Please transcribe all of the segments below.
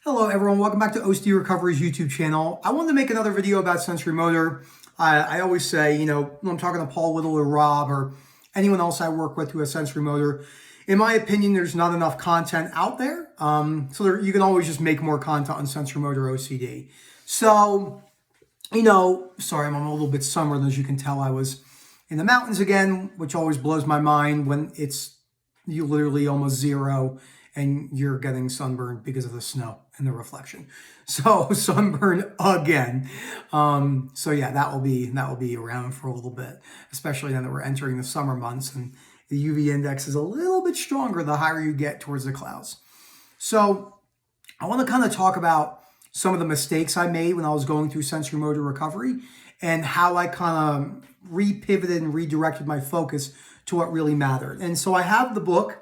Hello everyone, welcome back to OCD Recovery's YouTube channel. I wanted to make another video about sensory motor. I always say, when I'm talking to Paul Whittle or Rob or anyone else I work with who has sensory motor, in my opinion, there's not enough content out there. You can always just make more content on sensory motor OCD. So, sorry, I'm a little bit sunburned. As you can tell, I was in the mountains again, which always blows my mind when you literally almost zero and you're getting sunburned because of the snow and the reflection. So sunburn again. Yeah, that will be around for a little bit, especially now that we're entering the summer months and the UV index is a little bit stronger the higher you get towards the clouds. So I want to kind of talk about some of the mistakes I made when I was going through sensory motor recovery and how I kind of repivoted and redirected my focus to what really mattered. And so I have the book,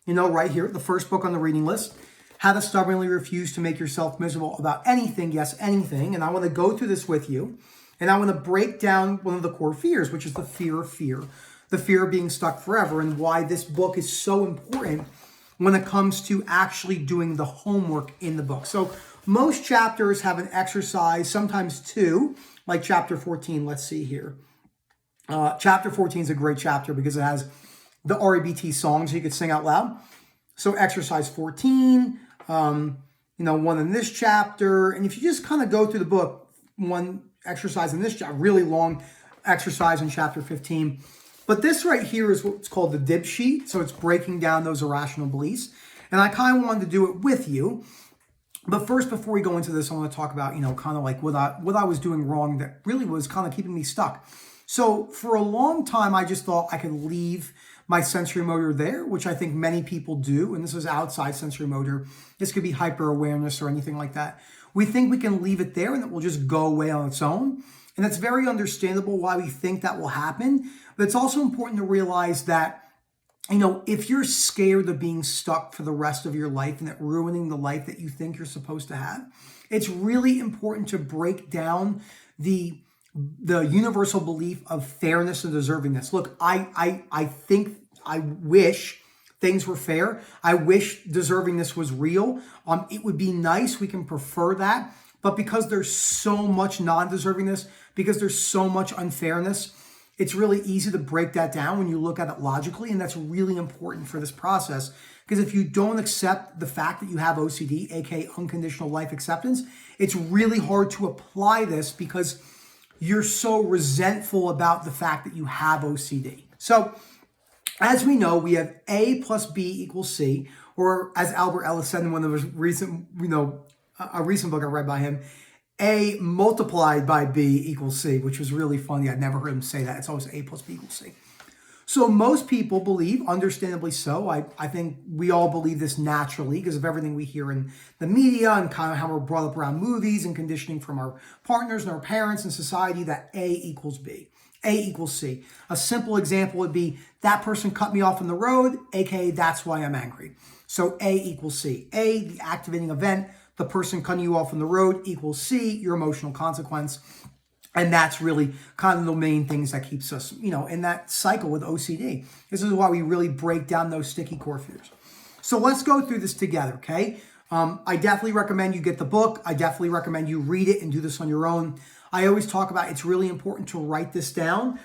right here, the first book on the reading list, How to Stubbornly Refuse to Make Yourself Miserable About Anything, Yes, Anything. And I want to go through this with you. And I want to break down one of the core fears, which is the fear of fear. The fear of being stuck forever and why this book is so important when it comes to actually doing the homework in the book. So most chapters have an exercise, sometimes two, like chapter 14. Let's see here. Chapter 14 is a great chapter because it has the REBT songs you could sing out loud. So exercise 14, one in this chapter. And if you just kind of go through the book, one exercise in this chapter, really long exercise in chapter 15. But this right here is what's called the DIB sheet. So it's breaking down those irrational beliefs. And I kind of wanted to do it with you. But first, before we go into this, I want to talk about, kind of like what I was doing wrong that really was kind of keeping me stuck. So for a long time, I just thought I could leave my sensory motor there, which I think many people do. And this is outside sensory motor. This could be hyper awareness or anything like that. We think we can leave it there and it will just go away on its own. And it's very understandable why we think that will happen. But it's also important to realize that, if you're scared of being stuck for the rest of your life and it ruining the life that you think you're supposed to have, it's really important to break down the universal belief of fairness and deservingness. Look, I wish things were fair. I wish deservingness was real. It would be nice. We can prefer that. But because there's so much non-deservingness, because there's so much unfairness, it's really easy to break that down when you look at it logically. And that's really important for this process. Because if you don't accept the fact that you have OCD, aka unconditional life acceptance, it's really hard to apply this because you're so resentful about the fact that you have OCD. So as we know, we have A plus B equals C, or as Albert Ellis said in one of his recent, a recent book I read by him, A multiplied by B equals C, which was really funny. I'd never heard him say that. It's always A plus B equals C. So most people believe, understandably so, I think we all believe this naturally because of everything we hear in the media and kind of how we're brought up around movies and conditioning from our partners and our parents and society, that A equals B, A equals C. A simple example would be that person cut me off on the road, aka that's why I'm angry. So A equals C. A, the activating event, the person cutting you off on the road, equals C, your emotional consequence. And that's really kind of the main things that keeps us, in that cycle with OCD. This is why we really break down those sticky core fears. So let's go through this together, okay? I definitely recommend you get the book. I definitely recommend you read it and do this on your own. I always talk about it's really important to write this down,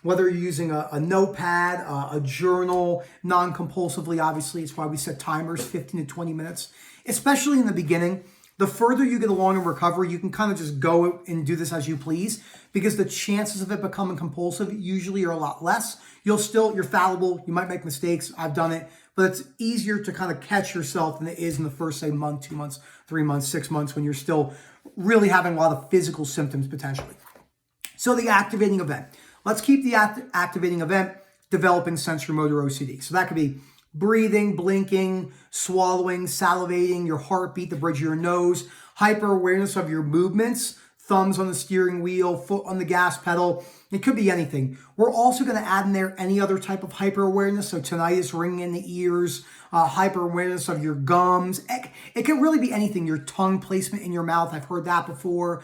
whether you're using a notepad, a journal, non-compulsively, obviously. It's why we set timers, 15 to 20 minutes, especially in the beginning. The further you get along in recovery, you can kind of just go and do this as you please because the chances of it becoming compulsive usually are a lot less. You're fallible. You might make mistakes. I've done it, but it's easier to kind of catch yourself than it is in the first, say, month, 2 months, 3 months, 6 months when you're still really having a lot of physical symptoms potentially. So the activating event. Let's keep the activating event developing sensory motor OCD. So that could be breathing, blinking, swallowing, salivating, your heartbeat, the bridge of your nose, hyper awareness of your movements, thumbs on the steering wheel, foot on the gas pedal. It could be anything. We're also going to add in there any other type of hyper awareness. So tinnitus, ringing in the ears, hyper awareness of your gums. It can really be anything. Your tongue placement in your mouth. I've heard that before.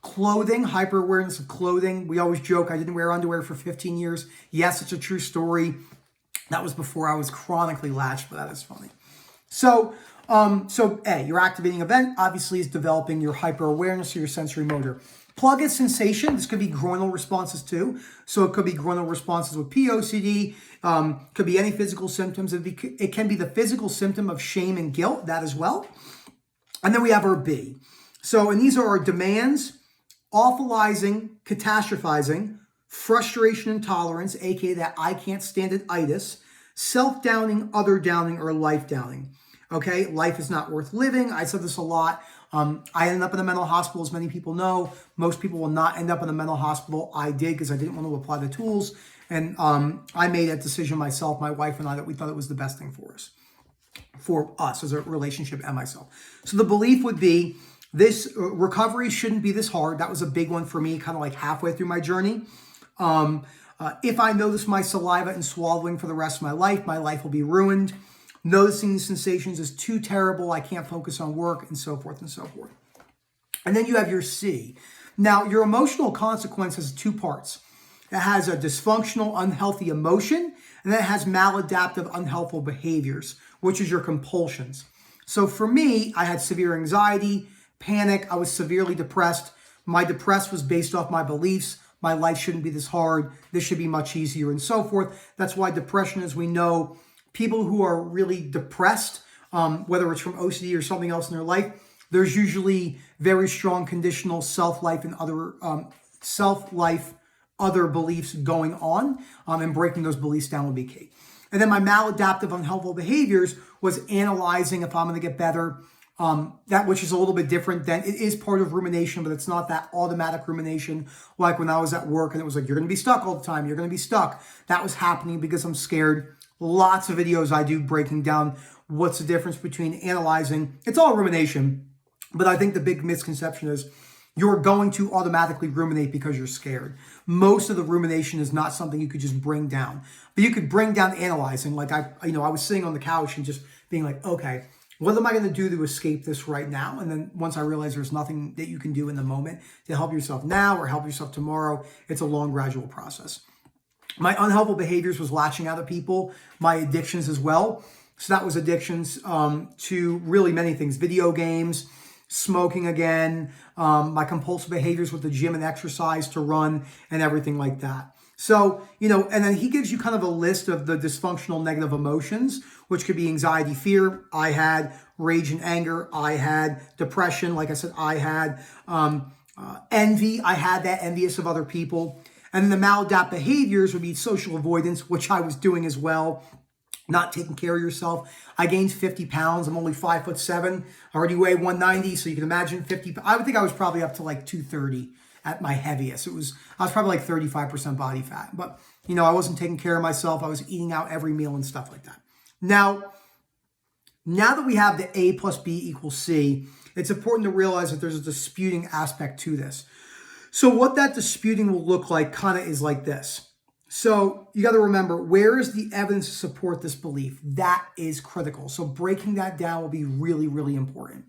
Clothing, hyper awareness of clothing. We always joke, I didn't wear underwear for 15 years. Yes, it's a true story. That was before I was chronically latched, but that is funny. So So A, your activating event obviously is developing your hyper-awareness or your sensory motor. Plug is sensation. This could be groinal responses too. So it could be groinal responses with POCD. Could be any physical symptoms. It can be the physical symptom of shame and guilt, that as well. And then we have our B. So, and these are our demands, awfulizing, catastrophizing, frustration intolerance, aka that I can't stand it itis, self-downing, other downing, or life downing. Okay, life is not worth living. I said this a lot. I ended up in a mental hospital, as many people know. Most people will not end up in a mental hospital. I did because I didn't want to apply the tools. And I made that decision myself, my wife and I, that we thought it was the best thing for us as a relationship and myself. So the belief would be this recovery shouldn't be this hard. That was a big one for me, kind of like halfway through my journey. If I notice my saliva and swallowing for the rest of my life will be ruined. Noticing these sensations is too terrible. I can't focus on work, and so forth and so forth. And then you have your C. Now, your emotional consequence has two parts. It has a dysfunctional, unhealthy emotion, and then it has maladaptive, unhelpful behaviors, which is your compulsions. So for me, I had severe anxiety, panic. I was severely depressed. My depressed was based off my beliefs. My life shouldn't be this hard. This should be much easier, and so forth. That's why depression, as we know, people who are really depressed, whether it's from OCD or something else in their life, there's usually very strong conditional self-life and other beliefs going on, and breaking those beliefs down would be key. And then my maladaptive, unhelpful behaviors was analyzing if I'm going to get better, that which is a little bit different than, it is part of rumination, but it's not that automatic rumination like when I was at work and it was like, you're going to be stuck all the time. You're going to be stuck. That was happening because I'm scared. Lots of videos I do breaking down what's the difference between analyzing. It's all rumination, but I think the big misconception is you're going to automatically ruminate because you're scared. Most of the rumination is not something you could just bring down, but you could bring down analyzing. Like I was sitting on the couch and just being like, okay, what am I going to do to escape this right now? And then once I realized there's nothing that you can do in the moment to help yourself now or help yourself tomorrow, it's a long, gradual process. My unhelpful behaviors was latching out of people, my addictions as well. So that was addictions to really many things, video games, smoking again, my compulsive behaviors with the gym and exercise to run and everything like that. So, and then he gives you kind of a list of the dysfunctional negative emotions, which could be anxiety, fear. I had rage and anger. I had depression. Like I said, I had envy. I had that, envious of other people. And then the maladaptive behaviors would be social avoidance, which I was doing as well. Not taking care of yourself. I gained 50 pounds. I'm only 5'7". I already weigh 190. So you can imagine 50. I would think I was probably up to like 230 at my heaviest. I was probably like 35% body fat. But, I wasn't taking care of myself. I was eating out every meal and stuff like that. Now that we have the A plus B equals C, it's important to realize that there's a disputing aspect to this. So what that disputing will look like kind of is like this. So you got to remember, where is the evidence to support this belief? That is critical. So breaking that down will be really, really important.